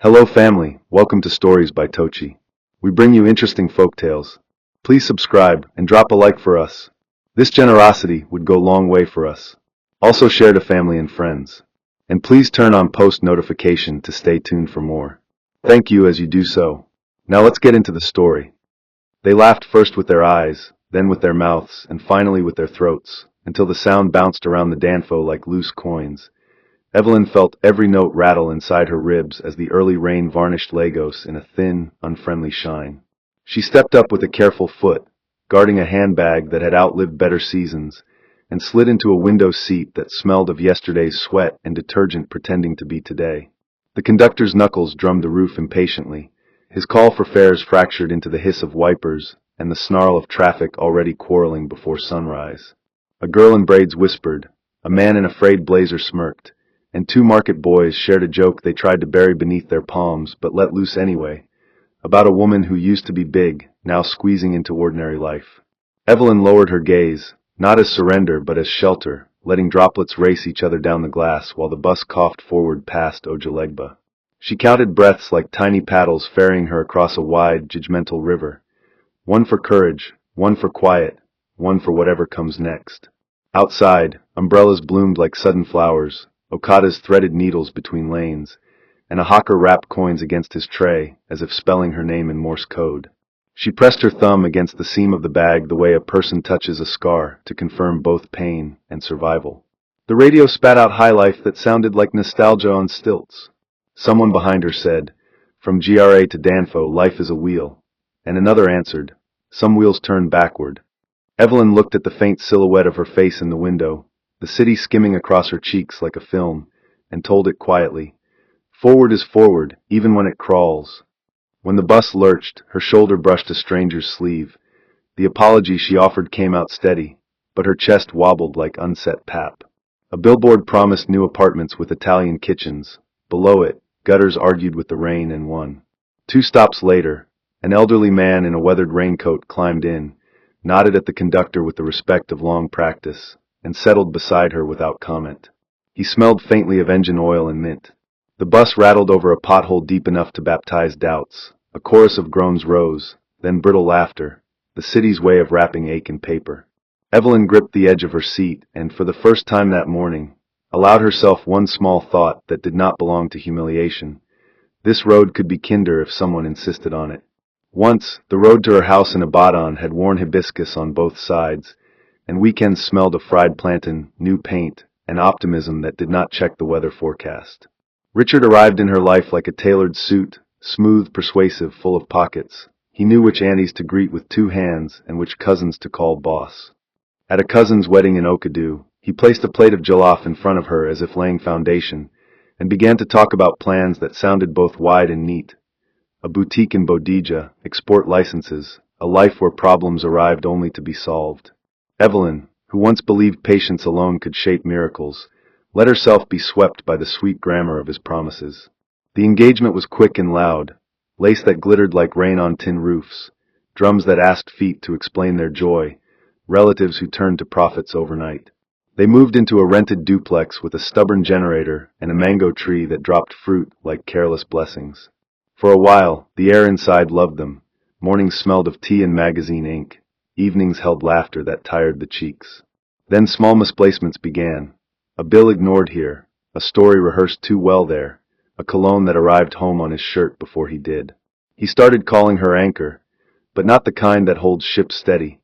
Hello family, welcome to Stories by Tocci. We bring you interesting folk tales. Please subscribe and drop a like for us. This generosity would go a long way for us. Also share to family and friends. And please turn on post notification to stay tuned for more. Thank you as you do so. Now let's get into the story. They laughed first with their eyes, then with their mouths, and finally with their throats, until the sound bounced around the danfo like loose coins. Evelyn felt every note rattle inside her ribs as the early rain varnished Lagos in a thin, unfriendly shine. She stepped up with a careful foot, guarding a handbag that had outlived better seasons, and slid into a window seat that smelled of yesterday's sweat and detergent pretending to be today. The conductor's knuckles drummed the roof impatiently, his call for fares fractured into the hiss of wipers and the snarl of traffic already quarreling before sunrise. A girl in braids whispered, a man in a frayed blazer smirked, and two market boys shared a joke they tried to bury beneath their palms but let loose anyway, about a woman who used to be big, now squeezing into ordinary life. Evelyn lowered her gaze, not as surrender but as shelter, letting droplets race each other down the glass while the bus coughed forward past Ojalegba. She counted breaths like tiny paddles ferrying her across a wide, judgmental river. One for courage, one for quiet, one for whatever comes next. Outside, umbrellas bloomed like sudden flowers, Okada's threaded needles between lanes, and a hawker rapped coins against his tray, as if spelling her name in Morse code. She pressed her thumb against the seam of the bag the way a person touches a scar to confirm both pain and survival. The radio spat out high life that sounded like nostalgia on stilts. Someone behind her said, "From GRA to Danfo, life is a wheel," and another answered, "Some wheels turn backward." Evelyn looked at the faint silhouette of her face in the window, the city skimming across her cheeks like a film, and told it quietly, "Forward is forward, even when it crawls." When the bus lurched, her shoulder brushed a stranger's sleeve. The apology she offered came out steady, but her chest wobbled like unset pap. A billboard promised new apartments with Italian kitchens. Below it, gutters argued with the rain and won. 2 stops later, an elderly man in a weathered raincoat climbed in, nodded at the conductor with the respect of long practice, and settled beside her without comment. He smelled faintly of engine oil and mint. The bus rattled over a pothole deep enough to baptize doubts. A chorus of groans rose, then brittle laughter, the city's way of wrapping ache in paper. Evelyn gripped the edge of her seat and, for the first time that morning, allowed herself one small thought that did not belong to humiliation. This road could be kinder if someone insisted on it. Once, the road to her house in Ibadan had worn hibiscus on both sides, and weekends smelled of fried plantain, new paint, and optimism that did not check the weather forecast. Richard arrived in her life like a tailored suit, smooth, persuasive, full of pockets. He knew which aunties to greet with 2 hands and which cousins to call boss. At a cousin's wedding in Okadu, he placed a plate of jollof in front of her as if laying foundation, and began to talk about plans that sounded both wide and neat. A boutique in Bodija, export licenses, a life where problems arrived only to be solved. Evelyn, who once believed patience alone could shape miracles, let herself be swept by the sweet grammar of his promises. The engagement was quick and loud, lace that glittered like rain on tin roofs, drums that asked feet to explain their joy, relatives who turned to profits overnight. They moved into a rented duplex with a stubborn generator and a mango tree that dropped fruit like careless blessings. For a while, the air inside loved them. Mornings smelled of tea and magazine ink. Evenings held laughter that tired the cheeks. Then small misplacements began. A bill ignored here, a story rehearsed too well there, a cologne that arrived home on his shirt before he did. He started calling her anchor, but not the kind that holds ships steady,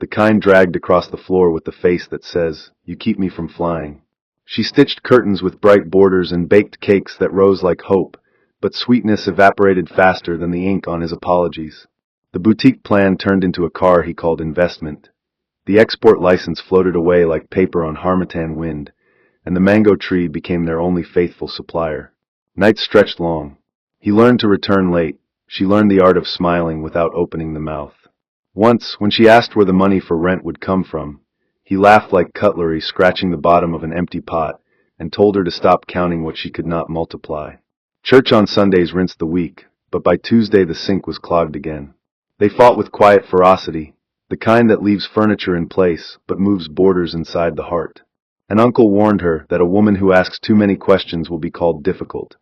the kind dragged across the floor with the face that says, "You keep me from flying." She stitched curtains with bright borders and baked cakes that rose like hope, but sweetness evaporated faster than the ink on his apologies. The boutique plan turned into a car he called investment. The export license floated away like paper on harmattan wind, and the mango tree became their only faithful supplier. Nights stretched long. He learned to return late. She learned the art of smiling without opening the mouth. Once, when she asked where the money for rent would come from, he laughed like cutlery scratching the bottom of an empty pot and told her to stop counting what she could not multiply. Church on Sundays rinsed the week, but by Tuesday the sink was clogged again. They fought with quiet ferocity, the kind that leaves furniture in place but moves borders inside the heart. An uncle warned her that a woman who asks too many questions will be called difficult.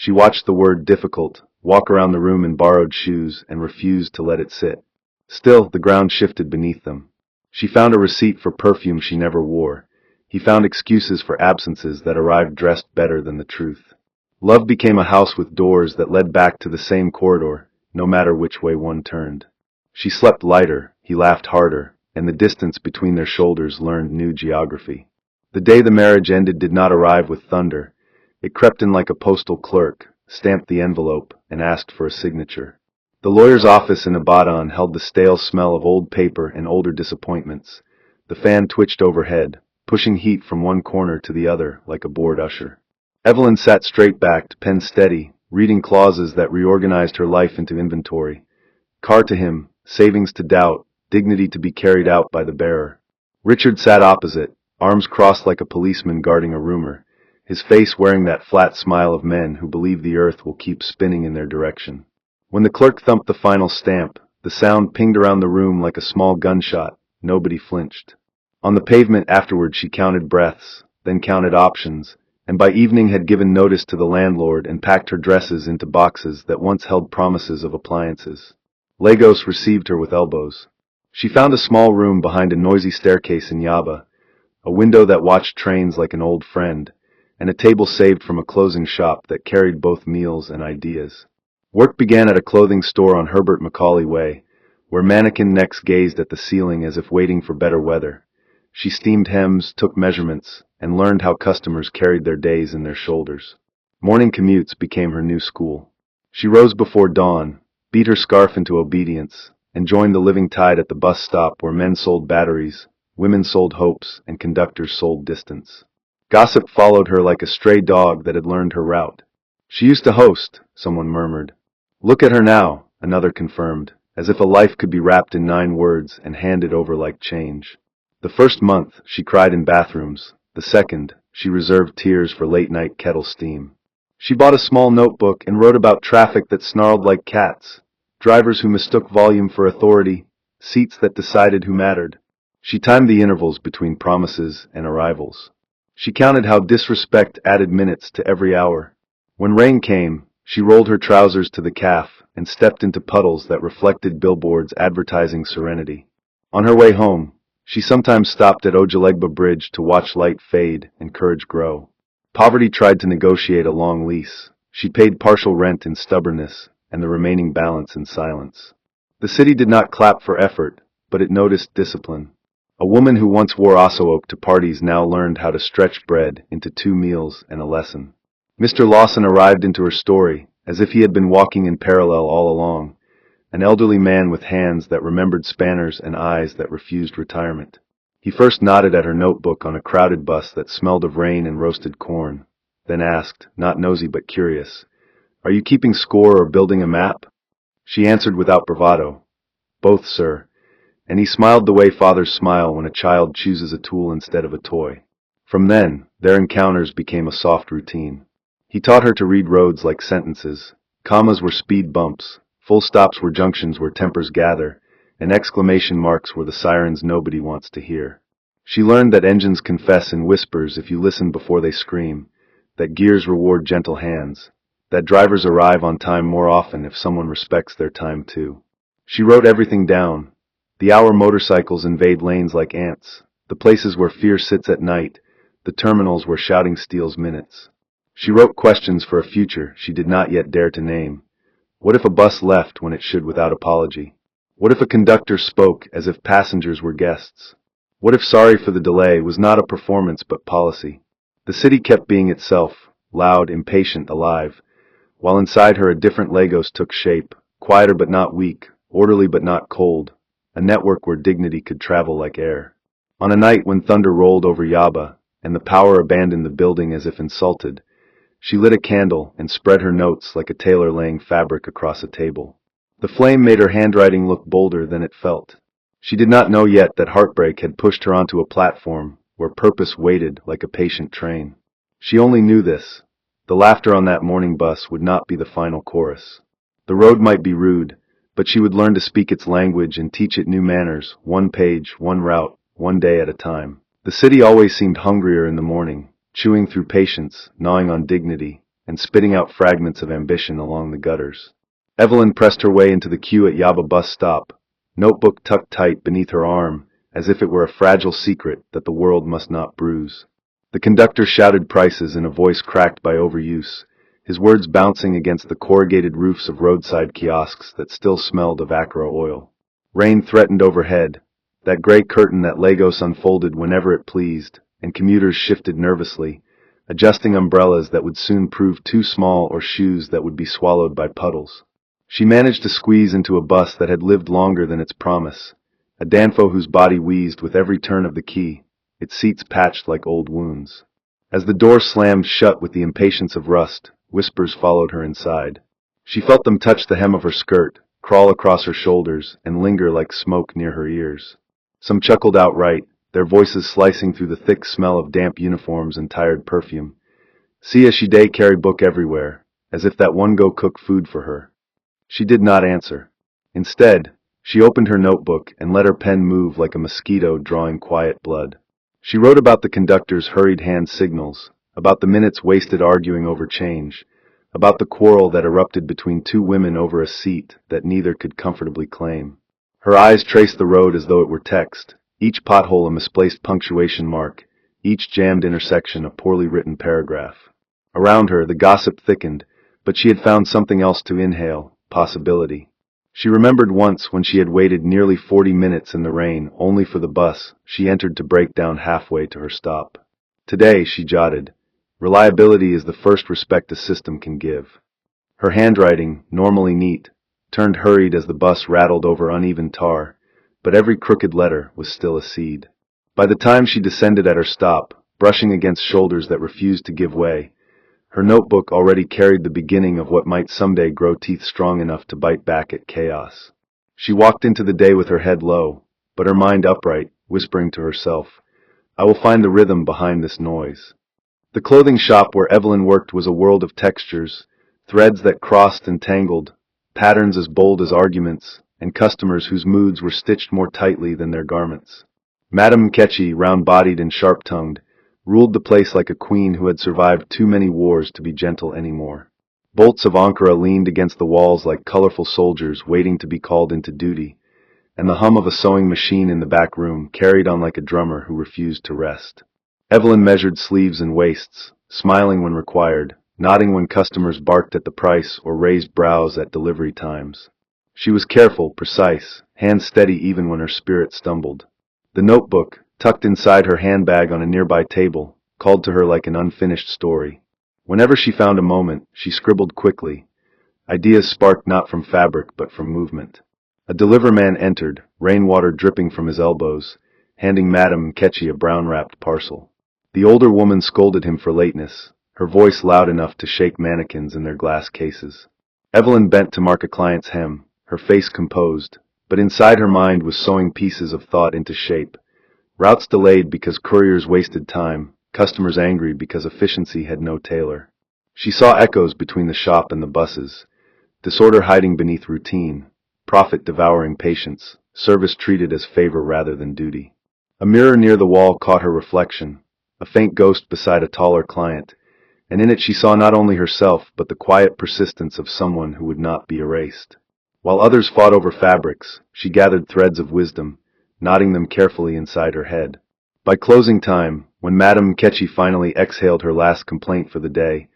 She watched the word difficult walk around the room in borrowed shoes and refused to let it sit. Still, the ground shifted beneath them. She found a receipt for perfume she never wore. He found excuses for absences that arrived dressed better than the truth. Love became a house with doors that led back to the same corridor, no matter which way one turned. She slept lighter, he laughed harder, and the distance between their shoulders learned new geography. The day the marriage ended did not arrive with thunder. It crept in like a postal clerk, stamped the envelope, and asked for a signature. The lawyer's office in Ibadan held the stale smell of old paper and older disappointments. The fan twitched overhead, pushing heat from one corner to the other like a bored usher. Evelyn sat straight-backed, pen steady, reading clauses that reorganized her life into inventory. Car to him, savings to doubt, dignity to be carried out by the bearer. Richard sat opposite, arms crossed like a policeman guarding a rumor, his face wearing that flat smile of men who believe the earth will keep spinning in their direction. When the clerk thumped the final stamp, the sound pinged around the room like a small gunshot. Nobody flinched. On the pavement afterward she counted breaths, then counted options, and by evening had given notice to the landlord and packed her dresses into boxes that once held promises of appliances. Lagos received her with elbows. She found a small room behind a noisy staircase in Yaba, a window that watched trains like an old friend, and a table saved from a closing shop that carried both meals and ideas. Work began at a clothing store on Herbert Macaulay Way, where mannequin necks gazed at the ceiling as if waiting for better weather. She steamed hems, took measurements, and learned how customers carried their days in their shoulders. Morning commutes became her new school. She rose before dawn, beat her scarf into obedience, and joined the living tide at the bus stop where men sold batteries, women sold hopes, and conductors sold distance. Gossip followed her like a stray dog that had learned her route. She used to host, someone murmured. Look at her now, another confirmed, as if a life could be wrapped in 9 words and handed over like change. The first month, she cried in bathrooms. The second, she reserved tears for late-night kettle steam. She bought a small notebook and wrote about traffic that snarled like cats, drivers who mistook volume for authority, seats that decided who mattered. She timed the intervals between promises and arrivals. She counted how disrespect added minutes to every hour. When rain came, she rolled her trousers to the calf and stepped into puddles that reflected billboards advertising serenity. On her way home, she sometimes stopped at Ojalegba Bridge to watch light fade and courage grow. Poverty tried to negotiate a long lease. She paid partial rent in stubbornness and the remaining balance in silence. The city did not clap for effort, but it noticed discipline. A woman who once wore oak to parties now learned how to stretch bread into 2 meals and a lesson. Mr. Lawson arrived into her story, as if he had been walking in parallel all along, an elderly man with hands that remembered spanners and eyes that refused retirement. He first nodded at her notebook on a crowded bus that smelled of rain and roasted corn, then asked, not nosy but curious, "Are you keeping score or building a map?" She answered without bravado, "Both, sir," and he smiled the way fathers smile when a child chooses a tool instead of a toy. From then, their encounters became a soft routine. He taught her to read roads like sentences. Commas were speed bumps, full stops were junctions where tempers gather, and exclamation marks were the sirens nobody wants to hear. She learned that engines confess in whispers if you listen before they scream, that gears reward gentle hands, that drivers arrive on time more often if someone respects their time too. She wrote everything down. The hour motorcycles invade lanes like ants, the places where fear sits at night, the terminals where shouting steals minutes. She wrote questions for a future she did not yet dare to name. What if a bus left when it should without apology? What if a conductor spoke as if passengers were guests? What if sorry for the delay was not a performance but policy? The city kept being itself, loud, impatient, alive, while inside her a different Lagos took shape, quieter but not weak, orderly but not cold, a network where dignity could travel like air. On a night when thunder rolled over Yaba, and the power abandoned the building as if insulted, she lit a candle and spread her notes like a tailor laying fabric across a table. The flame made her handwriting look bolder than it felt. She did not know yet that heartbreak had pushed her onto a platform where purpose waited like a patient train. She only knew this. The laughter on that morning bus would not be the final chorus. The road might be rude, but she would learn to speak its language and teach it new manners, one page, one route, one day at a time. The city always seemed hungrier in the morning, chewing through patience, gnawing on dignity, and spitting out fragments of ambition along the gutters. Evelyn pressed her way into the queue at Yaba bus stop, notebook tucked tight beneath her arm, as if it were a fragile secret that the world must not bruise. The conductor shouted prices in a voice cracked by overuse, his words bouncing against the corrugated roofs of roadside kiosks that still smelled of Acra oil. Rain threatened overhead, that gray curtain that Lagos unfolded whenever it pleased, and commuters shifted nervously, adjusting umbrellas that would soon prove too small or shoes that would be swallowed by puddles. She managed to squeeze into a bus that had lived longer than its promise, a Danfo whose body wheezed with every turn of the key, its seats patched like old wounds. As the door slammed shut with the impatience of rust, whispers followed her inside. She felt them touch the hem of her skirt, crawl across her shoulders, and linger like smoke near her ears. Some chuckled outright, their voices slicing through the thick smell of damp uniforms and tired perfume. Sia Shide carried book everywhere, as if that one go cook food for her. She did not answer. Instead, she opened her notebook and let her pen move like a mosquito drawing quiet blood. She wrote about the conductor's hurried hand signals, about the minutes wasted arguing over change, about the quarrel that erupted between two women over a seat that neither could comfortably claim. Her eyes traced the road as though it were text, each pothole a misplaced punctuation mark, each jammed intersection a poorly written paragraph. Around her, the gossip thickened, but she had found something else to inhale, possibility. She remembered once when she had waited nearly 40 minutes in the rain only for the bus she entered to break down halfway to her stop. Today, she jotted, reliability is the first respect a system can give. Her handwriting, normally neat, turned hurried as the bus rattled over uneven tar, but every crooked letter was still a seed. By the time she descended at her stop, brushing against shoulders that refused to give way, her notebook already carried the beginning of what might someday grow teeth strong enough to bite back at chaos. She walked into the day with her head low, but her mind upright, whispering to herself, I will find the rhythm behind this noise. The clothing shop where Evelyn worked was a world of textures, threads that crossed and tangled, patterns as bold as arguments, and customers whose moods were stitched more tightly than their garments. Madame Tocci, round-bodied and sharp-tongued, ruled the place like a queen who had survived too many wars to be gentle anymore. Bolts of Ankara leaned against the walls like colorful soldiers waiting to be called into duty, and the hum of a sewing machine in the back room carried on like a drummer who refused to rest. Evelyn measured sleeves and waists, smiling when required, nodding when customers barked at the price or raised brows at delivery times. She was careful, precise, hands steady even when her spirit stumbled. The notebook, tucked inside her handbag on a nearby table, called to her like an unfinished story. Whenever she found a moment, she scribbled quickly. Ideas sparked not from fabric but from movement. A deliverman entered, rainwater dripping from his elbows, handing Madame Tocci a brown-wrapped parcel. The older woman scolded him for lateness, her voice loud enough to shake mannequins in their glass cases. Evelyn bent to mark a client's hem, her face composed, but inside her mind was sewing pieces of thought into shape. Routes delayed because couriers wasted time, customers angry because efficiency had no tailor. She saw echoes between the shop and the buses, disorder hiding beneath routine, profit devouring patience, service treated as favor rather than duty. A mirror near the wall caught her reflection, a faint ghost beside a taller client, and in it she saw not only herself but the quiet persistence of someone who would not be erased. While others fought over fabrics, she gathered threads of wisdom, knotting them carefully inside her head. By closing time, when Madame Tocci finally exhaled her last complaint for the day,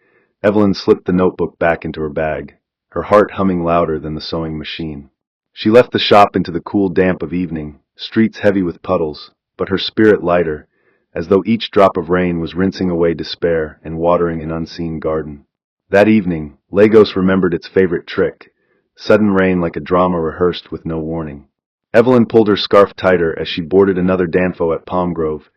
Evelyn slipped the notebook back into her bag, her heart humming louder than the sewing machine. She left the shop into the cool damp of evening, streets heavy with puddles, but her spirit lighter, as though each drop of rain was rinsing away despair and watering an unseen garden. That evening, Lagos remembered its favorite trick, sudden rain like a drama rehearsed with no warning. Evelyn pulled her scarf tighter as she boarded another Danfo at Palm Grove,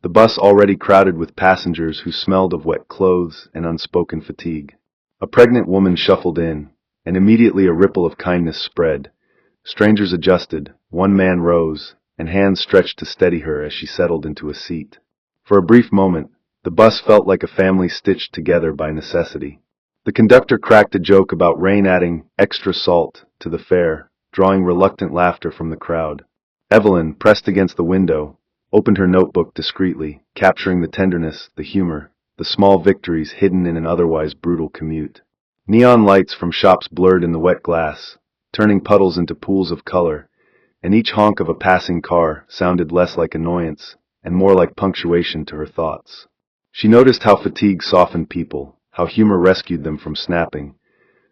the bus already crowded with passengers who smelled of wet clothes and unspoken fatigue. A pregnant woman shuffled in, and immediately a ripple of kindness spread. Strangers adjusted, one man rose, and hands stretched to steady her as she settled into a seat. For a brief moment, the bus felt like a family stitched together by necessity. The conductor cracked a joke about rain adding extra salt to the fare, drawing reluctant laughter from the crowd. Evelyn, pressed against the window, opened her notebook discreetly, capturing the tenderness, the humor, the small victories hidden in an otherwise brutal commute. Neon lights from shops blurred in the wet glass, turning puddles into pools of color, and each honk of a passing car sounded less like annoyance and more like punctuation to her thoughts. She noticed how fatigue softened people, how humor rescued them from snapping,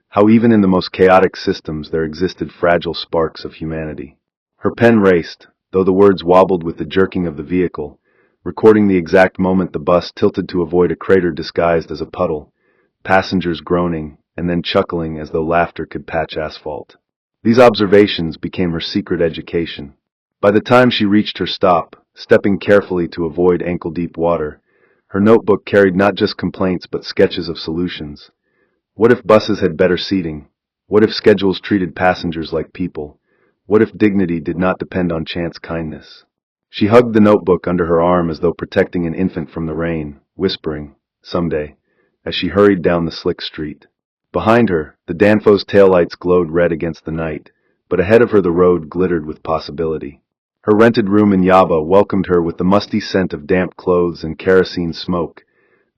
how even in the most chaotic systems there existed fragile sparks of humanity. Her pen raced, though the words wobbled with the jerking of the vehicle, recording the exact moment the bus tilted to avoid a crater disguised as a puddle, passengers groaning, and then chuckling as though laughter could patch asphalt. These observations became her secret education. By the time she reached her stop, stepping carefully to avoid ankle-deep water, her notebook carried not just complaints but sketches of solutions. What if buses had better seating? What if schedules treated passengers like people? What if dignity did not depend on chance kindness? She hugged the notebook under her arm as though protecting an infant from the rain, whispering, "Someday," as she hurried down the slick street. Behind her, the Danfo's taillights glowed red against the night, but ahead of her the road glittered with possibility. Her rented room in Yaba welcomed her with the musty scent of damp clothes and kerosene smoke,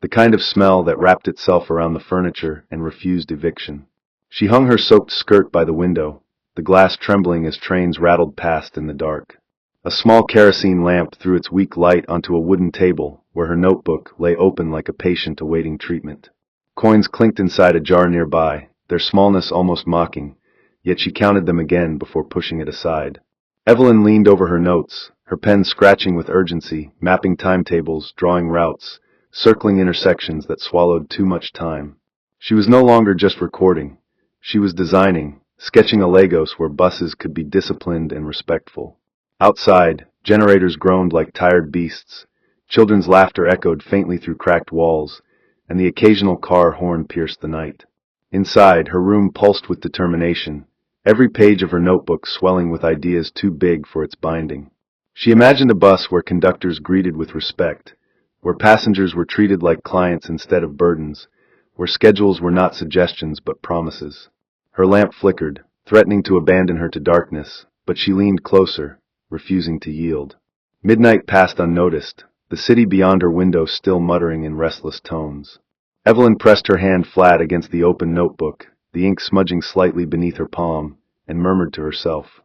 the kind of smell that wrapped itself around the furniture and refused eviction. She hung her soaked skirt by the window, the glass trembling as trains rattled past in the dark. A small kerosene lamp threw its weak light onto a wooden table where her notebook lay open like a patient awaiting treatment. Coins clinked inside a jar nearby, their smallness almost mocking, yet she counted them again before pushing it aside. Evelyn leaned over her notes, her pen scratching with urgency, mapping timetables, drawing routes, circling intersections that swallowed too much time. She was no longer just recording. She was designing, sketching a Lagos where buses could be disciplined and respectful. Outside, generators groaned like tired beasts, children's laughter echoed faintly through cracked walls, and the occasional car horn pierced the night. Inside, her room pulsed with determination, every page of her notebook swelling with ideas too big for its binding. She imagined a bus where conductors greeted with respect, where passengers were treated like clients instead of burdens, where schedules were not suggestions but promises. Her lamp flickered, threatening to abandon her to darkness, but she leaned closer, refusing to yield. Midnight passed unnoticed, the city beyond her window still muttering in restless tones. Evelyn pressed her hand flat against the open notebook, the ink smudging slightly beneath her palm, and murmured to herself,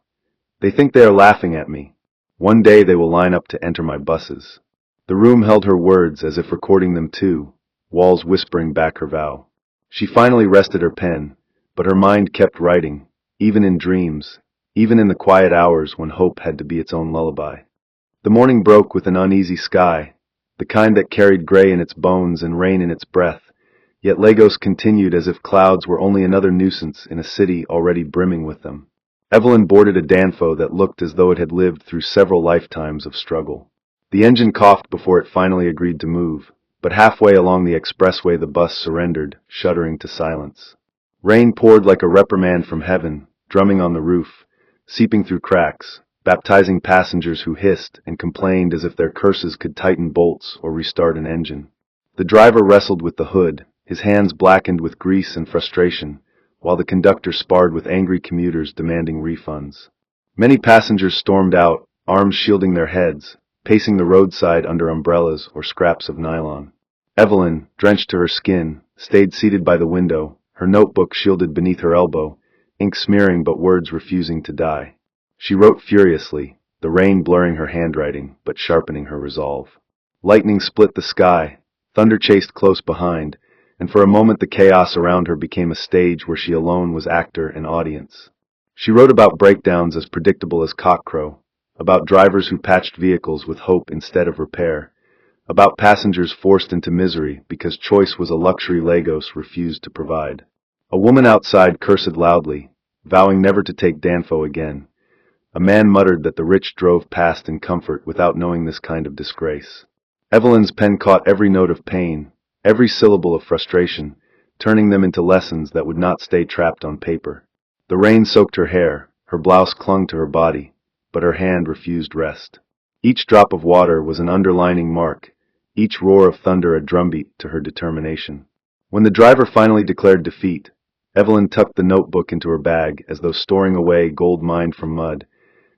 "They think they are laughing at me. One day they will line up to enter my buses." The room held her words as if recording them too, walls whispering back her vow. She finally rested her pen, but her mind kept writing, even in dreams, even in the quiet hours when hope had to be its own lullaby. The morning broke with an uneasy sky, the kind that carried gray in its bones and rain in its breath, yet Lagos continued as if clouds were only another nuisance in a city already brimming with them. Evelyn boarded a Danfo that looked as though it had lived through several lifetimes of struggle. The engine coughed before it finally agreed to move, but halfway along the expressway the bus surrendered, shuddering to silence. Rain poured like a reprimand from heaven, drumming on the roof, seeping through cracks, baptizing passengers who hissed and complained as if their curses could tighten bolts or restart an engine. The driver wrestled with the hood, his hands blackened with grease and frustration, while the conductor sparred with angry commuters demanding refunds. Many passengers stormed out, arms shielding their heads, pacing the roadside under umbrellas or scraps of nylon. Evelyn, drenched to her skin, stayed seated by the window, her notebook shielded beneath her elbow, ink smearing but words refusing to die. She wrote furiously, the rain blurring her handwriting but sharpening her resolve. Lightning split the sky, thunder chased close behind, and for a moment the chaos around her became a stage where she alone was actor and audience. She wrote about breakdowns as predictable as cockcrow, about drivers who patched vehicles with hope instead of repair, about passengers forced into misery because choice was a luxury Lagos refused to provide. A woman outside cursed loudly, vowing never to take Danfo again. A man muttered that the rich drove past in comfort without knowing this kind of disgrace. Evelyn's pen caught every note of pain, every syllable of frustration, turning them into lessons that would not stay trapped on paper. The rain soaked her hair, her blouse clung to her body, but her hand refused rest. Each drop of water was an underlining mark, each roar of thunder a drumbeat to her determination. When the driver finally declared defeat, Evelyn tucked the notebook into her bag as though storing away gold mined from mud,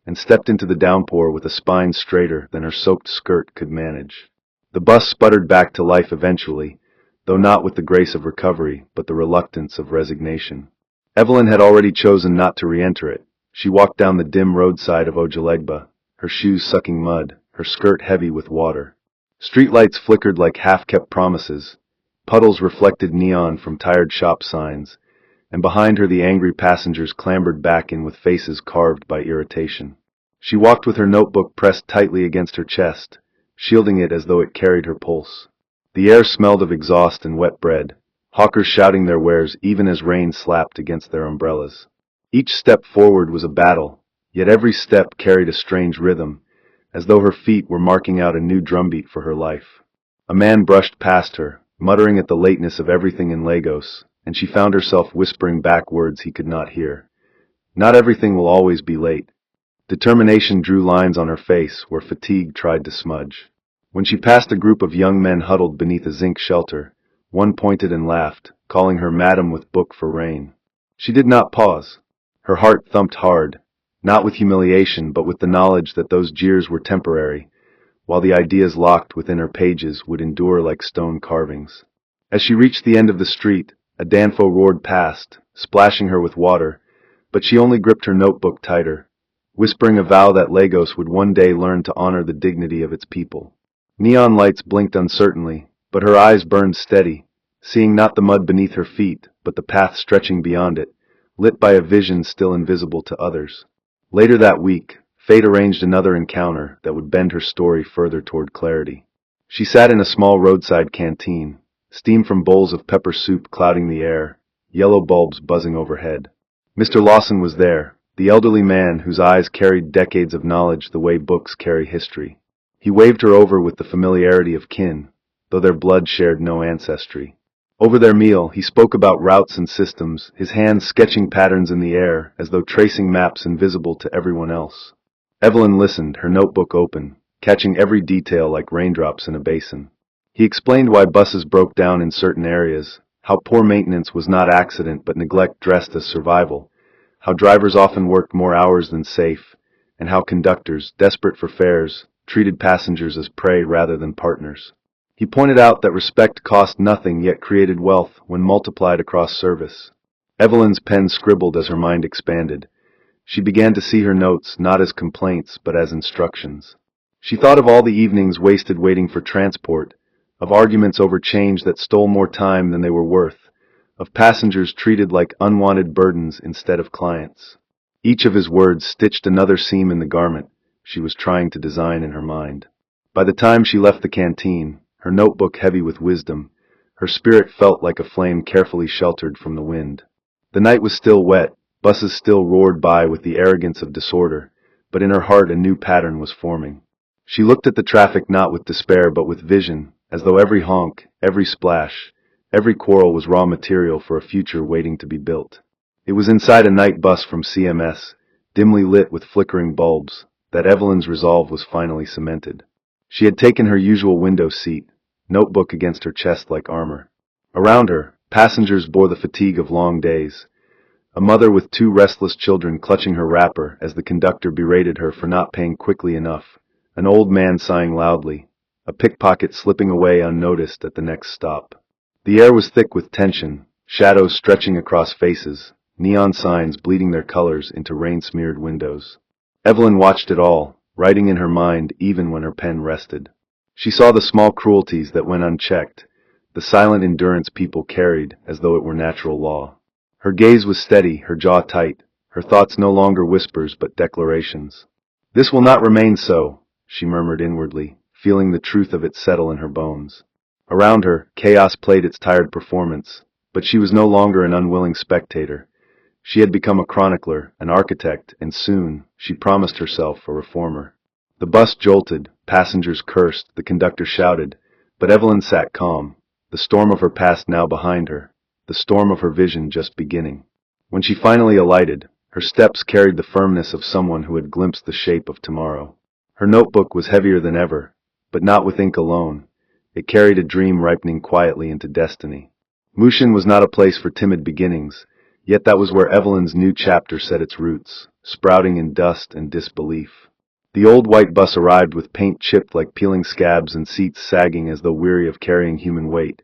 and stepped into the downpour with a spine straighter than her soaked skirt could manage. The bus sputtered back to life eventually, though not with the grace of recovery, but the reluctance of resignation. Evelyn had already chosen not to re-enter it. She walked down the dim roadside of Ojalegba, her shoes sucking mud, her skirt heavy with water. Streetlights flickered like half-kept promises. Puddles reflected neon from tired shop signs, and behind her the angry passengers clambered back in with faces carved by irritation. She walked with her notebook pressed tightly against her chest, shielding it as though it carried her pulse. The air smelled of exhaust and wet bread, hawkers shouting their wares even as rain slapped against their umbrellas. Each step forward was a battle, yet every step carried a strange rhythm, as though her feet were marking out a new drumbeat for her life. A man brushed past her, muttering at the lateness of everything in Lagos, and she found herself whispering back words he could not hear. Not everything will always be late. Determination drew lines on her face where fatigue tried to smudge. When she passed a group of young men huddled beneath a zinc shelter, one pointed and laughed, calling her Madam with book for rain. She did not pause. Her heart thumped hard, not with humiliation but with the knowledge that those jeers were temporary, while the ideas locked within her pages would endure like stone carvings. As she reached the end of the street, a Danfo roared past, splashing her with water, but she only gripped her notebook tighter, whispering a vow that Lagos would one day learn to honor the dignity of its people. Neon lights blinked uncertainly, but her eyes burned steady, seeing not the mud beneath her feet, but the path stretching beyond it, lit by a vision still invisible to others. Later that week, fate arranged another encounter that would bend her story further toward clarity. She sat in a small roadside canteen, steam from bowls of pepper soup clouding the air, yellow bulbs buzzing overhead. Mr. Lawson was there, the elderly man whose eyes carried decades of knowledge the way books carry history. He waved her over with the familiarity of kin, though their blood shared no ancestry. Over their meal, he spoke about routes and systems, his hands sketching patterns in the air as though tracing maps invisible to everyone else. Evelyn listened, her notebook open, catching every detail like raindrops in a basin. He explained why buses broke down in certain areas, how poor maintenance was not accident but neglect dressed as survival, how drivers often worked more hours than safe, and how conductors, desperate for fares, treated passengers as prey rather than partners. He pointed out that respect cost nothing yet created wealth when multiplied across service. Evelyn's pen scribbled as her mind expanded. She began to see her notes not as complaints but as instructions. She thought of all the evenings wasted waiting for transport, of arguments over change that stole more time than they were worth, of passengers treated like unwanted burdens instead of clients. Each of his words stitched another seam in the garment she was trying to design in her mind. By the time she left the canteen, her notebook heavy with wisdom, her spirit felt like a flame carefully sheltered from the wind. The night was still wet, buses still roared by with the arrogance of disorder, but in her heart a new pattern was forming. She looked at the traffic not with despair but with vision, as though every honk, every splash, every quarrel was raw material for a future waiting to be built. It was inside a night bus from CMS, dimly lit with flickering bulbs, that Evelyn's resolve was finally cemented. She had taken her usual window seat, notebook against her chest like armor. Around her, passengers bore the fatigue of long days. A mother with two restless children clutching her wrapper as the conductor berated her for not paying quickly enough, an old man sighing loudly, a pickpocket slipping away unnoticed at the next stop. The air was thick with tension, shadows stretching across faces, neon signs bleeding their colors into rain-smeared windows. Evelyn watched it all, writing in her mind even when her pen rested. She saw the small cruelties that went unchecked, the silent endurance people carried as though it were natural law. Her gaze was steady, her jaw tight, her thoughts no longer whispers but declarations. "This will not remain so," she murmured inwardly, feeling the truth of it settle in her bones. Around her, chaos played its tired performance, but she was no longer an unwilling spectator. She had become a chronicler, an architect, and soon, she promised herself, a reformer. The bus jolted, passengers cursed, the conductor shouted, but Evelyn sat calm, the storm of her past now behind her, the storm of her vision just beginning. When she finally alighted, her steps carried the firmness of someone who had glimpsed the shape of tomorrow. Her notebook was heavier than ever, but not with ink alone. It carried a dream ripening quietly into destiny. Mushin was not a place for timid beginnings, yet that was where Evelyn's new chapter set its roots, sprouting in dust and disbelief. The old white bus arrived with paint chipped like peeling scabs and seats sagging as though weary of carrying human weight,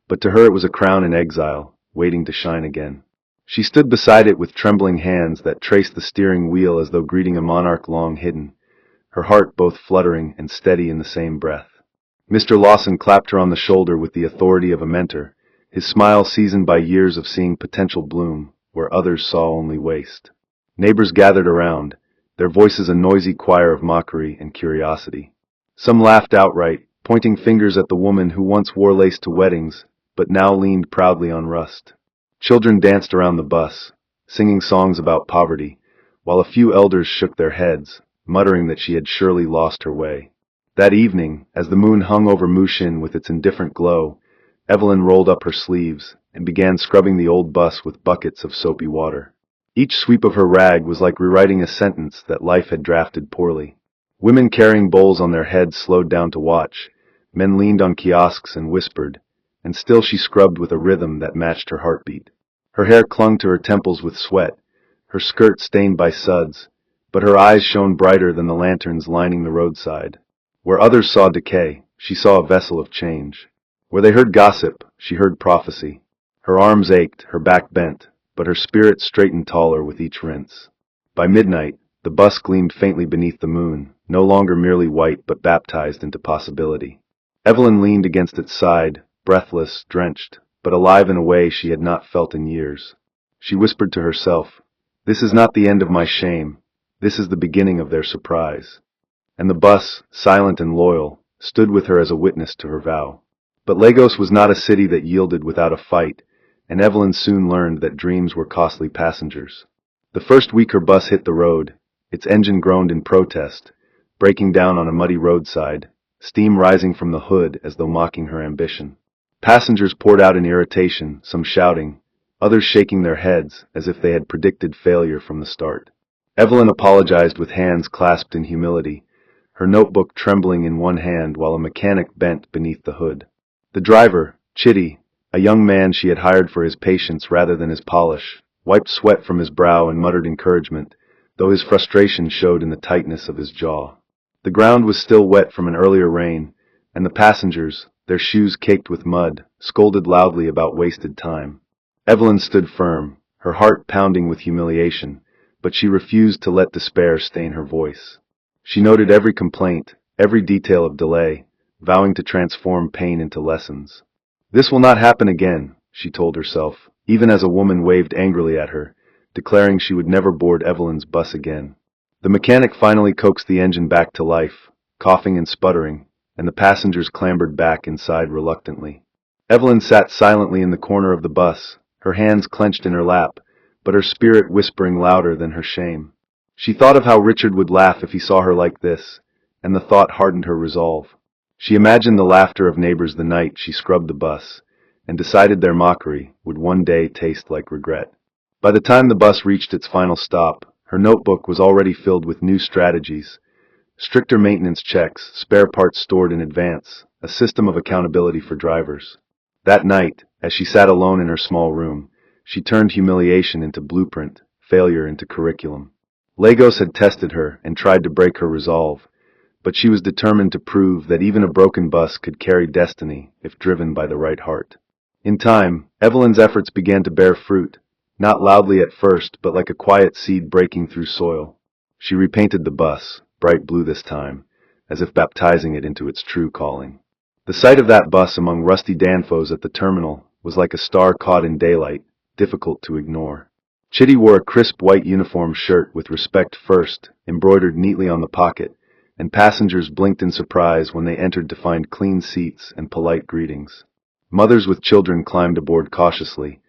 but to her it was a crown in exile, waiting to shine again. She stood beside it with trembling hands that traced the steering wheel as though greeting a monarch long hidden, her heart both fluttering and steady in the same breath. Mr. Lawson clapped her on the shoulder with the authority of a mentor, his smile seasoned by years of seeing potential bloom where others saw only waste. Neighbors gathered around, their voices a noisy choir of mockery and curiosity. Some laughed outright, pointing fingers at the woman who once wore lace to weddings, but now leaned proudly on rust. Children danced around the bus, singing songs about poverty, while a few elders shook their heads, muttering that she had surely lost her way. That evening, as the moon hung over Mushin with its indifferent glow, Evelyn rolled up her sleeves and began scrubbing the old bus with buckets of soapy water. Each sweep of her rag was like rewriting a sentence that life had drafted poorly. Women carrying bowls on their heads slowed down to watch, men leaned on kiosks and whispered, and still she scrubbed with a rhythm that matched her heartbeat. Her hair clung to her temples with sweat, her skirt stained by suds, but her eyes shone brighter than the lanterns lining the roadside. Where others saw decay, she saw a vessel of change. Where they heard gossip, she heard prophecy. Her arms ached, her back bent, but her spirit straightened taller with each rinse. By midnight, the bus gleamed faintly beneath the moon, no longer merely white but baptized into possibility. Evelyn leaned against its side, breathless, drenched, but alive in a way she had not felt in years. She whispered to herself, "This is not the end of my shame, this is the beginning of their surprise." And the bus, silent and loyal, stood with her as a witness to her vow. But Lagos was not a city that yielded without a fight, and Evelyn soon learned that dreams were costly passengers. The first week her bus hit the road, its engine groaned in protest, breaking down on a muddy roadside, steam rising from the hood as though mocking her ambition. Passengers poured out in irritation, some shouting, others shaking their heads as if they had predicted failure from the start. Evelyn apologized with hands clasped in humility, her notebook trembling in one hand while a mechanic bent beneath the hood. The driver, Chitty, a young man she had hired for his patience rather than his polish, wiped sweat from his brow and muttered encouragement, though his frustration showed in the tightness of his jaw. The ground was still wet from an earlier rain, and the passengers, their shoes caked with mud, scolded loudly about wasted time. Evelyn stood firm, her heart pounding with humiliation, but she refused to let despair stain her voice. She noted every complaint, every detail of delay, vowing to transform pain into lessons. "This will not happen again," she told herself, even as a woman waved angrily at her, declaring she would never board Evelyn's bus again. The mechanic finally coaxed the engine back to life, coughing and sputtering, and the passengers clambered back inside reluctantly. Evelyn sat silently in the corner of the bus, her hands clenched in her lap, but her spirit whispering louder than her shame. She thought of how Richard would laugh if he saw her like this, and the thought hardened her resolve. She imagined the laughter of neighbors the night she scrubbed the bus, and decided their mockery would one day taste like regret. By the time the bus reached its final stop, her notebook was already filled with new strategies, stricter maintenance checks, spare parts stored in advance, a system of accountability for drivers. That night, as she sat alone in her small room, she turned humiliation into blueprint, failure into curriculum. Lagos had tested her and tried to break her resolve, but she was determined to prove that even a broken bus could carry destiny if driven by the right heart. In time, Evelyn's efforts began to bear fruit, not loudly at first, but like a quiet seed breaking through soil. She repainted the bus, bright blue this time, as if baptizing it into its true calling. The sight of that bus among rusty Danfos at the terminal was like a star caught in daylight, difficult to ignore. Chitty wore a crisp white uniform shirt with "Respect First" embroidered neatly on the pocket, and passengers blinked in surprise when they entered to find clean seats and polite greetings. Mothers with children climbed aboard cautiously,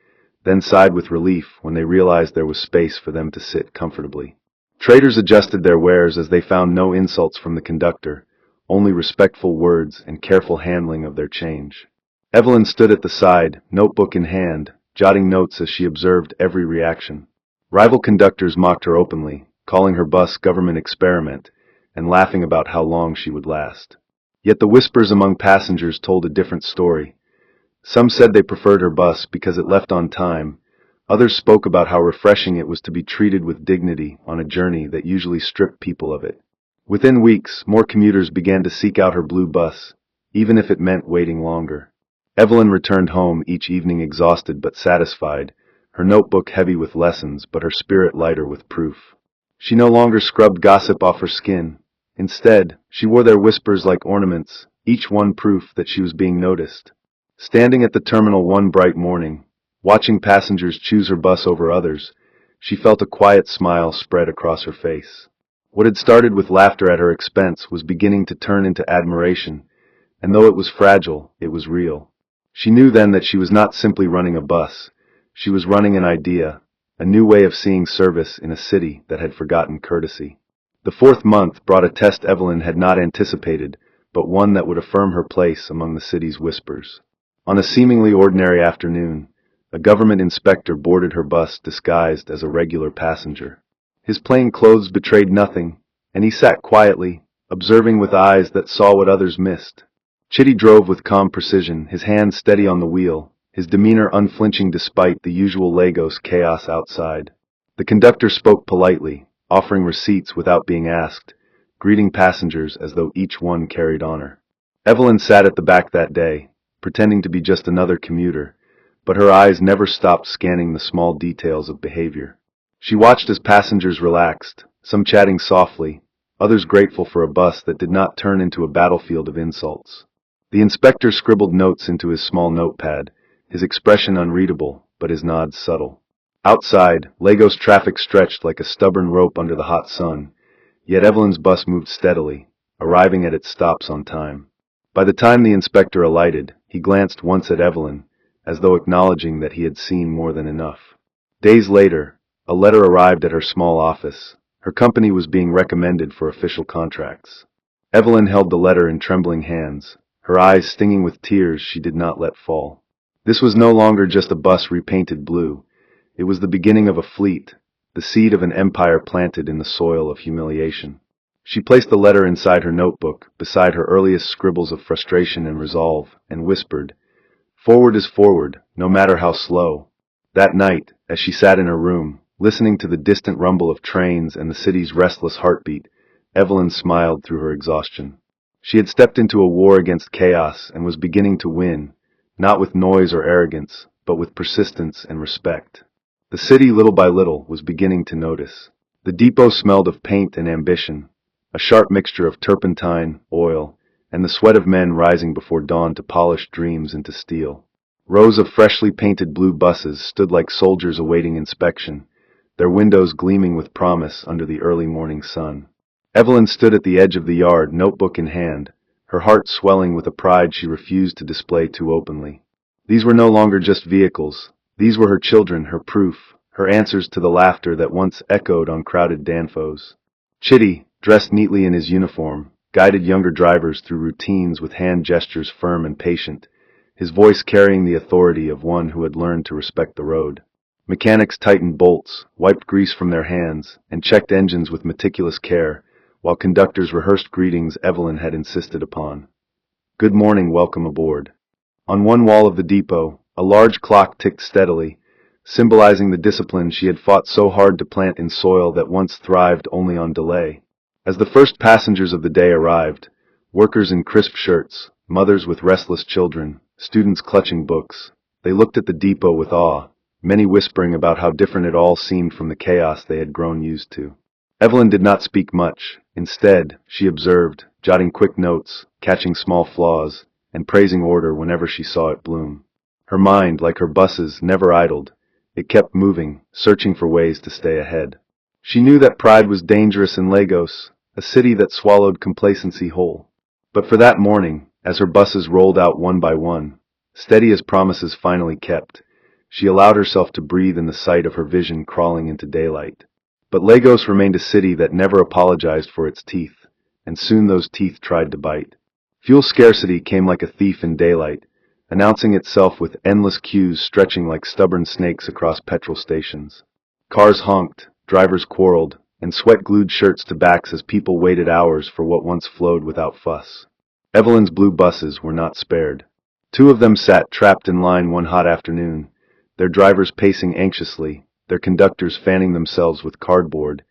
then sighed with relief when they realized there was space for them to sit comfortably. Traders adjusted their wares as they found no insults from the conductor, only respectful words and careful handling of their change. Evelyn stood at the side, notebook in hand, jotting notes as she observed every reaction. Rival conductors mocked her openly, calling her bus government experiment, and laughing about how long she would last. Yet the whispers among passengers told a different story. Some said they preferred her bus because it left on time, others spoke about how refreshing it was to be treated with dignity on a journey that usually stripped people of it. Within weeks, more commuters began to seek out her blue bus, even if it meant waiting longer. Evelyn returned home each evening exhausted but satisfied, her notebook heavy with lessons but her spirit lighter with proof. She no longer scrubbed gossip off her skin. Instead, she wore their whispers like ornaments, each one proof that she was being noticed. Standing at the terminal one bright morning, watching passengers choose her bus over others, she felt a quiet smile spread across her face. What had started with laughter at her expense was beginning to turn into admiration, and though it was fragile, it was real. She knew then that she was not simply running a bus, she was running an idea, a new way of seeing service in a city that had forgotten courtesy. The fourth month brought a test Evelyn had not anticipated, but one that would affirm her place among the city's whispers. On a seemingly ordinary afternoon, a government inspector boarded her bus disguised as a regular passenger. His plain clothes betrayed nothing, and he sat quietly, observing with eyes that saw what others missed. Chitty drove with calm precision, his hands steady on the wheel, his demeanor unflinching despite the usual Lagos chaos outside. The conductor spoke politely, offering receipts without being asked, greeting passengers as though each one carried honor. Evelyn sat at the back that day, pretending to be just another commuter, but her eyes never stopped scanning the small details of behavior. She watched as passengers relaxed, some chatting softly, others grateful for a bus that did not turn into a battlefield of insults. The inspector scribbled notes into his small notepad, his expression unreadable, but his nods subtle. Outside, Lagos traffic stretched like a stubborn rope under the hot sun, yet Evelyn's bus moved steadily, arriving at its stops on time. By the time the inspector alighted, he glanced once at Evelyn, as though acknowledging that he had seen more than enough. Days later, a letter arrived at her small office. Her company was being recommended for official contracts. Evelyn held the letter in trembling hands, her eyes stinging with tears she did not let fall. This was no longer just a bus repainted blue. It was the beginning of a fleet, the seed of an empire planted in the soil of humiliation. She placed the letter inside her notebook, beside her earliest scribbles of frustration and resolve, and whispered, "Forward is forward, no matter how slow." That night, as she sat in her room, listening to the distant rumble of trains and the city's restless heartbeat, Evelyn smiled through her exhaustion. She had stepped into a war against chaos and was beginning to win, not with noise or arrogance, but with persistence and respect. The city, little by little, was beginning to notice. The depot smelled of paint and ambition, a sharp mixture of turpentine, oil, and the sweat of men rising before dawn to polish dreams into steel. Rows of freshly painted blue buses stood like soldiers awaiting inspection, their windows gleaming with promise under the early morning sun. Evelyn stood at the edge of the yard, notebook in hand, her heart swelling with a pride she refused to display too openly. These were no longer just vehicles. These were her children, her proof, her answers to the laughter that once echoed on crowded danfos. Chitty, dressed neatly in his uniform, guided younger drivers through routines with hand gestures firm and patient, his voice carrying the authority of one who had learned to respect the road. Mechanics tightened bolts, wiped grease from their hands, and checked engines with meticulous care, while conductors rehearsed greetings Evelyn had insisted upon. "Good morning, welcome aboard." On one wall of the depot, a large clock ticked steadily, symbolizing the discipline she had fought so hard to plant in soil that once thrived only on delay. As the first passengers of the day arrived, workers in crisp shirts, mothers with restless children, students clutching books, they looked at the depot with awe, many whispering about how different it all seemed from the chaos they had grown used to. Evelyn did not speak much. Instead, she observed, jotting quick notes, catching small flaws, and praising order whenever she saw it bloom. Her mind, like her bus's, never idled. It kept moving, searching for ways to stay ahead. She knew that pride was dangerous in Lagos, a city that swallowed complacency whole. But for that morning, as her buses rolled out one by one, steady as promises finally kept, she allowed herself to breathe in the sight of her vision crawling into daylight. But Lagos remained a city that never apologized for its teeth, and soon those teeth tried to bite. Fuel scarcity came like a thief in daylight, announcing itself with endless queues stretching like stubborn snakes across petrol stations. Cars honked, drivers quarreled, and sweat glued shirts to backs as people waited hours for what once flowed without fuss. Evelyn's blue buses were not spared. Two of them sat trapped in line one hot afternoon, their drivers pacing anxiously, their conductors fanning themselves with cardboard,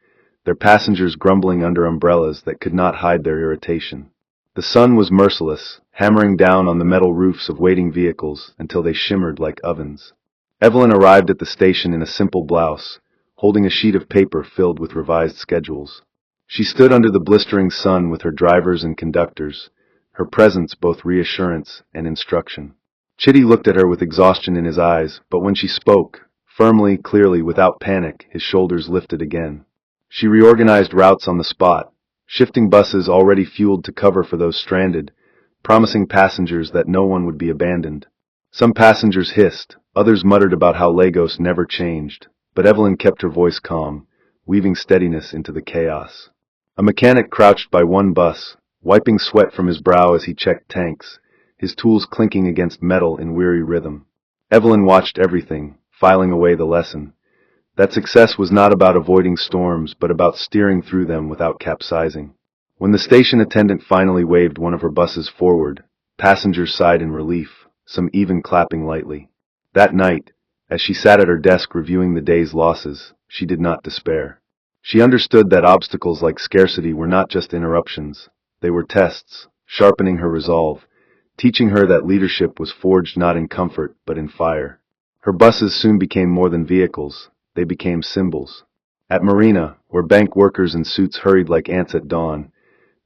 their passengers grumbling under umbrellas that could not hide their irritation. The sun was merciless, hammering down on the metal roofs of waiting vehicles until they shimmered like ovens. Evelyn arrived at the station in a simple blouse, holding a sheet of paper filled with revised schedules. She stood under the blistering sun with her drivers and conductors, her presence both reassurance and instruction. Chitty looked at her with exhaustion in his eyes, but when she spoke, firmly, clearly, without panic, his shoulders lifted again. She reorganized routes on the spot, shifting buses already fueled to cover for those stranded, promising passengers that no one would be abandoned. Some passengers hissed, others muttered about how Lagos never changed, but Evelyn kept her voice calm, weaving steadiness into the chaos. A mechanic crouched by one bus, wiping sweat from his brow as he checked tanks, his tools clinking against metal in weary rhythm. Evelyn watched everything, filing away the lesson. That success was not about avoiding storms, but about steering through them without capsizing. When the station attendant finally waved one of her buses forward, passengers sighed in relief, some even clapping lightly. That night, as she sat at her desk reviewing the day's losses, she did not despair. She understood that obstacles like scarcity were not just interruptions, they were tests, sharpening her resolve, teaching her that leadership was forged not in comfort but in fire. Her buses soon became more than vehicles, they became symbols. At Marina, where bank workers in suits hurried like ants at dawn,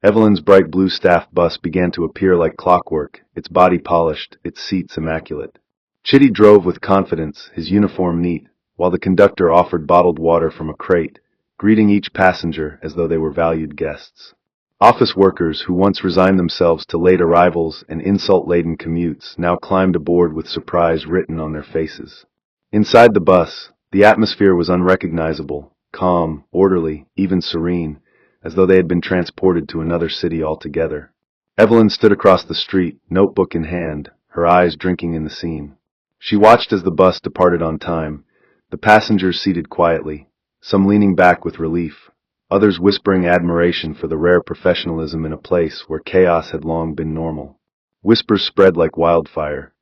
Evelyn's bright blue staff bus began to appear like clockwork, its body polished, its seats immaculate. Chitty drove with confidence, his uniform neat, while the conductor offered bottled water from a crate, greeting each passenger as though they were valued guests. Office workers who once resigned themselves to late arrivals and insult-laden commutes now climbed aboard with surprise written on their faces. Inside the bus, the atmosphere was unrecognizable, calm, orderly, even serene, as though they had been transported to another city altogether. Evelyn stood across the street, notebook in hand, her eyes drinking in the scene. She watched as the bus departed on time, the passengers seated quietly, some leaning back with relief, others whispering admiration for the rare professionalism in a place where chaos had long been normal. Whispers spread like wildfire,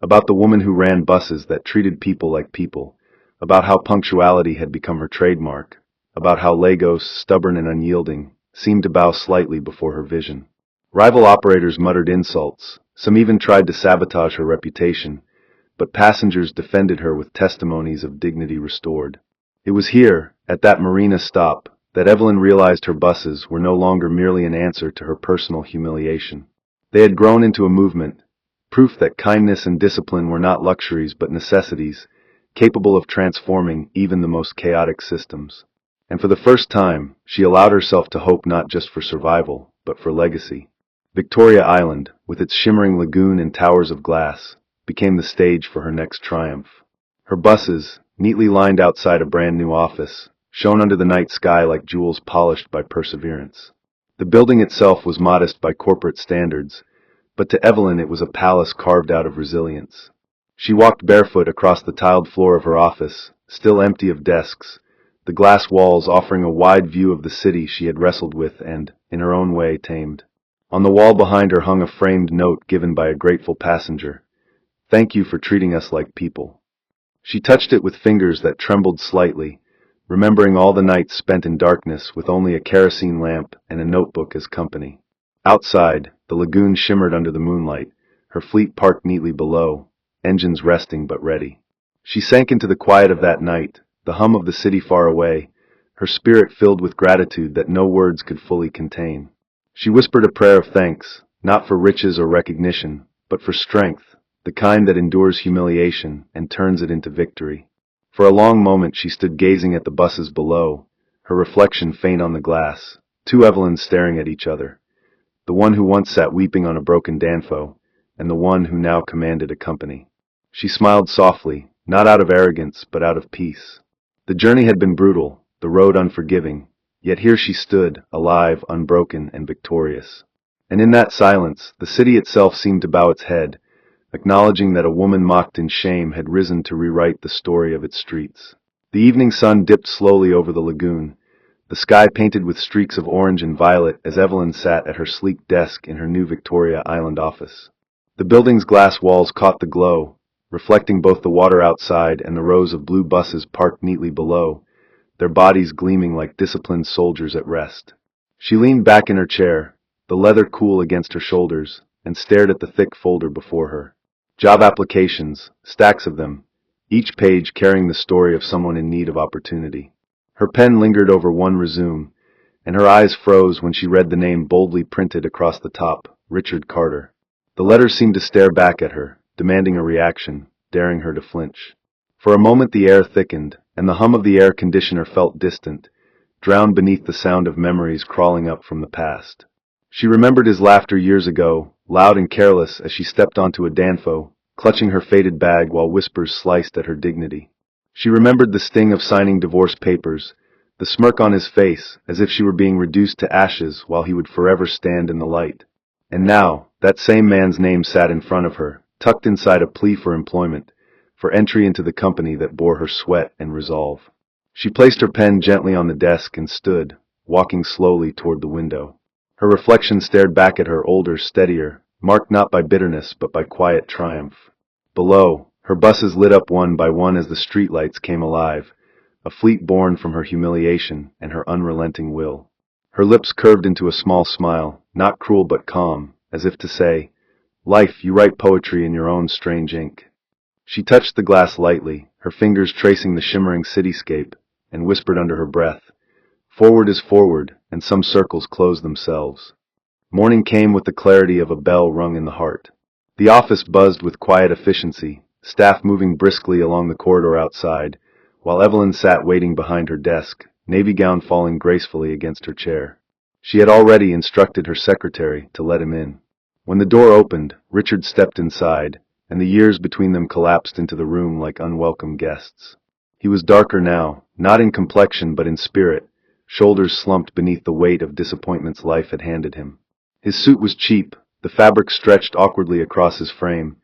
about the woman who ran buses that treated people like people, about how punctuality had become her trademark, about how Lagos, stubborn and unyielding, seemed to bow slightly before her vision. Rival operators muttered insults, some even tried to sabotage her reputation, but passengers defended her with testimonies of dignity restored. It was here, at that Marina stop, that Evelyn realized her buses were no longer merely an answer to her personal humiliation. They had grown into a movement, proof that kindness and discipline were not luxuries but necessities, capable of transforming even the most chaotic systems. And for the first time, she allowed herself to hope not just for survival, but for legacy. Victoria Island, with its shimmering lagoon and towers of glass, became the stage for her next triumph. Her buses, neatly lined outside a brand-new office, shone under the night sky like jewels polished by perseverance. The building itself was modest by corporate standards, but to Evelyn it was a palace carved out of resilience. She walked barefoot across the tiled floor of her office, still empty of desks, the glass walls offering a wide view of the city she had wrestled with and, in her own way, tamed. On the wall behind her hung a framed note given by a grateful passenger. "Thank you for treating us like people." She touched it with fingers that trembled slightly, remembering all the nights spent in darkness with only a kerosene lamp and a notebook as company. Outside, the lagoon shimmered under the moonlight, her fleet parked neatly below, engines resting but ready. She sank into the quiet of that night, the hum of the city far away, her spirit filled with gratitude that no words could fully contain. She whispered a prayer of thanks, not for riches or recognition, but for strength, the kind that endures humiliation and turns it into victory. For a long moment she stood gazing at the buses below, her reflection faint on the glass, two Evelyns staring at each other, the one who once sat weeping on a broken Danfo, and the one who now commanded a company. She smiled softly, not out of arrogance, but out of peace. The journey had been brutal, the road unforgiving, yet here she stood, alive, unbroken, and victorious. And in that silence, the city itself seemed to bow its head, acknowledging that a woman mocked in shame had risen to rewrite the story of its streets. The evening sun dipped slowly over the lagoon, the sky painted with streaks of orange and violet as Evelyn sat at her sleek desk in her new Victoria Island office. The building's glass walls caught the glow, reflecting both the water outside and the rows of blue buses parked neatly below, their bodies gleaming like disciplined soldiers at rest. She leaned back in her chair, the leather cool against her shoulders, and stared at the thick folder before her. Job applications, stacks of them, each page carrying the story of someone in need of opportunity. Her pen lingered over one resume, and her eyes froze when she read the name boldly printed across the top, Richard Carter. The letter seemed to stare back at her, demanding a reaction, daring her to flinch. For a moment the air thickened, and the hum of the air conditioner felt distant, drowned beneath the sound of memories crawling up from the past. She remembered his laughter years ago, loud and careless as she stepped onto a danfo, clutching her faded bag while whispers sliced at her dignity. She remembered the sting of signing divorce papers, the smirk on his face as if she were being reduced to ashes while he would forever stand in the light. And now, that same man's name sat in front of her, tucked inside a plea for employment, for entry into the company that bore her sweat and resolve. She placed her pen gently on the desk and stood, walking slowly toward the window. Her reflection stared back at her, older, steadier, marked not by bitterness but by quiet triumph. Below, her buses lit up one by one as the streetlights came alive, a fleet born from her humiliation and her unrelenting will. Her lips curved into a small smile, not cruel but calm, as if to say, "Life, you write poetry in your own strange ink." She touched the glass lightly, her fingers tracing the shimmering cityscape, and whispered under her breath, "Forward is forward, and some circles close themselves." Morning came with the clarity of a bell rung in the heart. The office buzzed with quiet efficiency, staff moving briskly along the corridor outside, while Evelyn sat waiting behind her desk, navy gown falling gracefully against her chair. She had already instructed her secretary to let him in. When the door opened, Richard stepped inside, and the years between them collapsed into the room like unwelcome guests. He was darker now, not in complexion but in spirit, shoulders slumped beneath the weight of disappointments life had handed him. His suit was cheap, the fabric stretched awkwardly across his frame,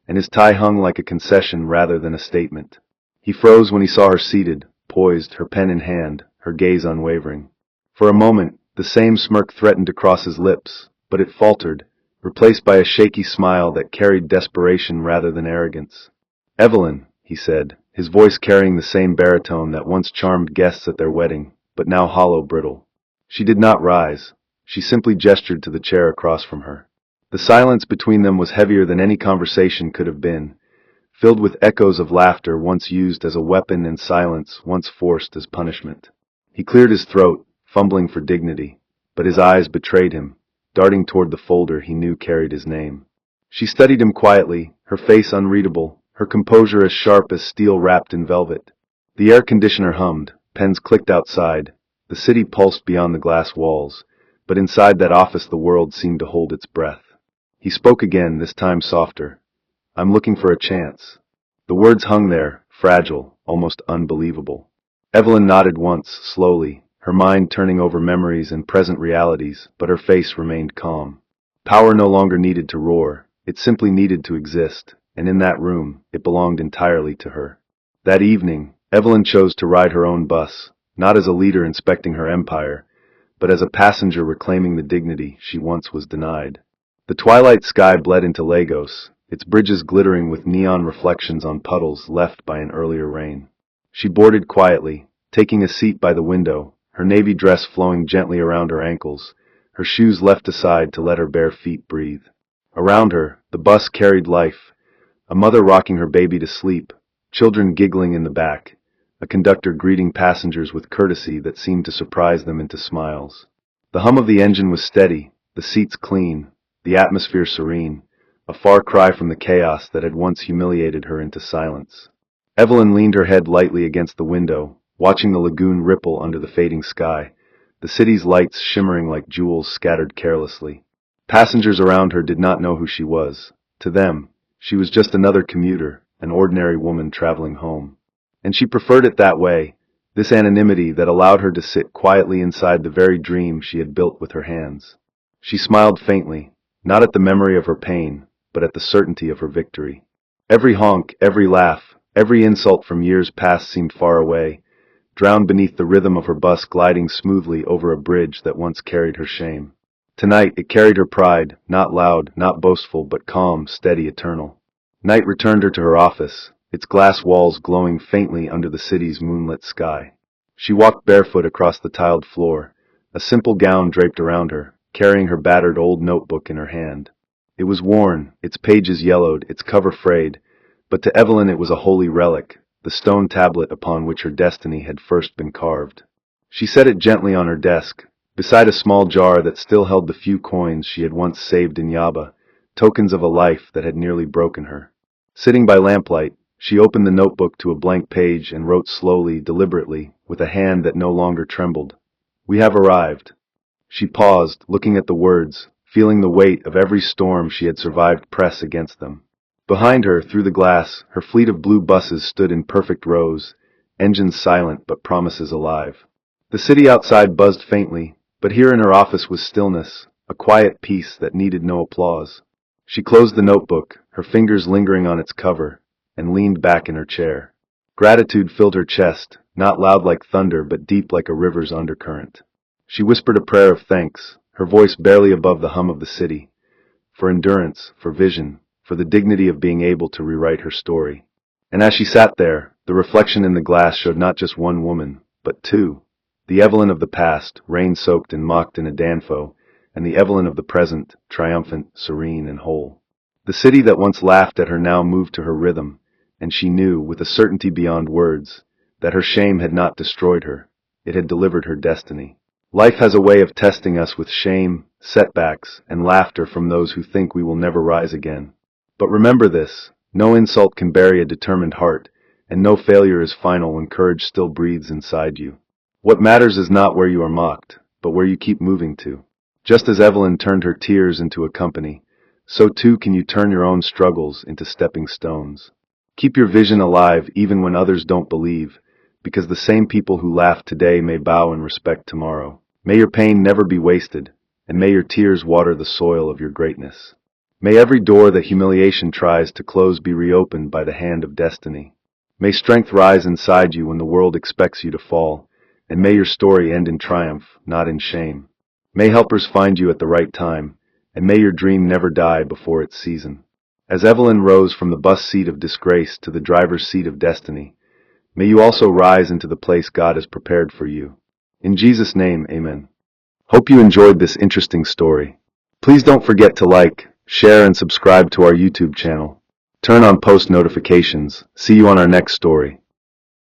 and his tie hung like a concession rather than a statement. He froze when he saw her seated, poised, her pen in hand, her gaze unwavering. For a moment, the same smirk threatened to cross his lips, but it faltered, replaced by a shaky smile that carried desperation rather than arrogance. "Evelyn," he said, his voice carrying the same baritone that once charmed guests at their wedding, but now hollow brittle. She did not rise. She simply gestured to the chair across from her. The silence between them was heavier than any conversation could have been, filled with echoes of laughter once used as a weapon and silence once forced as punishment. He cleared his throat, fumbling for dignity, but his eyes betrayed him, darting toward the folder he knew carried his name. She studied him quietly, her face unreadable, her composure as sharp as steel wrapped in velvet. The air conditioner hummed, pens clicked outside, the city pulsed beyond the glass walls, but inside that office the world seemed to hold its breath. He spoke again, this time softer. "I'm looking for a chance." The words hung there, fragile, almost unbelievable. Evelyn nodded once, slowly, her mind turning over memories and present realities, but her face remained calm. Power no longer needed to roar, it simply needed to exist, and in that room, it belonged entirely to her. That evening, Evelyn chose to ride her own bus, not as a leader inspecting her empire, but as a passenger reclaiming the dignity she once was denied. The twilight sky bled into Lagos, its bridges glittering with neon reflections on puddles left by an earlier rain. She boarded quietly, taking a seat by the window, her navy dress flowing gently around her ankles, her shoes left aside to let her bare feet breathe. Around her, the bus carried life, a mother rocking her baby to sleep, children giggling in the back, a conductor greeting passengers with courtesy that seemed to surprise them into smiles. The hum of the engine was steady, the seats clean, the atmosphere serene, a far cry from the chaos that had once humiliated her into silence. Evelyn leaned her head lightly against the window, watching the lagoon ripple under the fading sky, the city's lights shimmering like jewels scattered carelessly. Passengers around her did not know who she was. To them, she was just another commuter, an ordinary woman traveling home. And she preferred it that way, this anonymity that allowed her to sit quietly inside the very dream she had built with her hands. She smiled faintly, not at the memory of her pain, but at the certainty of her victory. Every honk, every laugh, every insult from years past seemed far away, drowned beneath the rhythm of her bus gliding smoothly over a bridge that once carried her shame. Tonight it carried her pride, not loud, not boastful, but calm, steady, eternal. Night returned her to her office, its glass walls glowing faintly under the city's moonlit sky. She walked barefoot across the tiled floor, a simple gown draped around her, carrying her battered old notebook in her hand. It was worn, its pages yellowed, its cover frayed, but to Evelyn it was a holy relic, the stone tablet upon which her destiny had first been carved. She set it gently on her desk, beside a small jar that still held the few coins she had once saved in Yaba, tokens of a life that had nearly broken her. Sitting by lamplight, she opened the notebook to a blank page and wrote slowly, deliberately, with a hand that no longer trembled. "We have arrived." She paused, looking at the words, feeling the weight of every storm she had survived press against them. Behind her, through the glass, her fleet of blue buses stood in perfect rows, engines silent but promises alive. The city outside buzzed faintly, but here in her office was stillness, a quiet peace that needed no applause. She closed the notebook, her fingers lingering on its cover, and leaned back in her chair. Gratitude filled her chest, not loud like thunder but deep like a river's undercurrent. She whispered a prayer of thanks, her voice barely above the hum of the city, for endurance, for vision, for the dignity of being able to rewrite her story. And as she sat there, the reflection in the glass showed not just one woman, but two. The Evelyn of the past, rain-soaked and mocked in a danfo, and the Evelyn of the present, triumphant, serene, and whole. The city that once laughed at her now moved to her rhythm, and she knew, with a certainty beyond words, that her shame had not destroyed her, it had delivered her destiny. Life has a way of testing us with shame, setbacks, and laughter from those who think we will never rise again. But remember this, no insult can bury a determined heart, and no failure is final when courage still breathes inside you. What matters is not where you are mocked, but where you keep moving to. Just as Evelyn turned her tears into a company, so too can you turn your own struggles into stepping stones. Keep your vision alive even when others don't believe, because the same people who laugh today may bow in respect tomorrow. May your pain never be wasted, and may your tears water the soil of your greatness. May every door that humiliation tries to close be reopened by the hand of destiny. May strength rise inside you when the world expects you to fall, and may your story end in triumph, not in shame. May helpers find you at the right time, and may your dream never die before its season. As Evelyn rose from the bus seat of disgrace to the driver's seat of destiny, may you also rise into the place God has prepared for you. In Jesus' name, amen. Hope you enjoyed this interesting story. Please don't forget to like, share, and subscribe to our YouTube channel. Turn on post notifications. See you on our next story.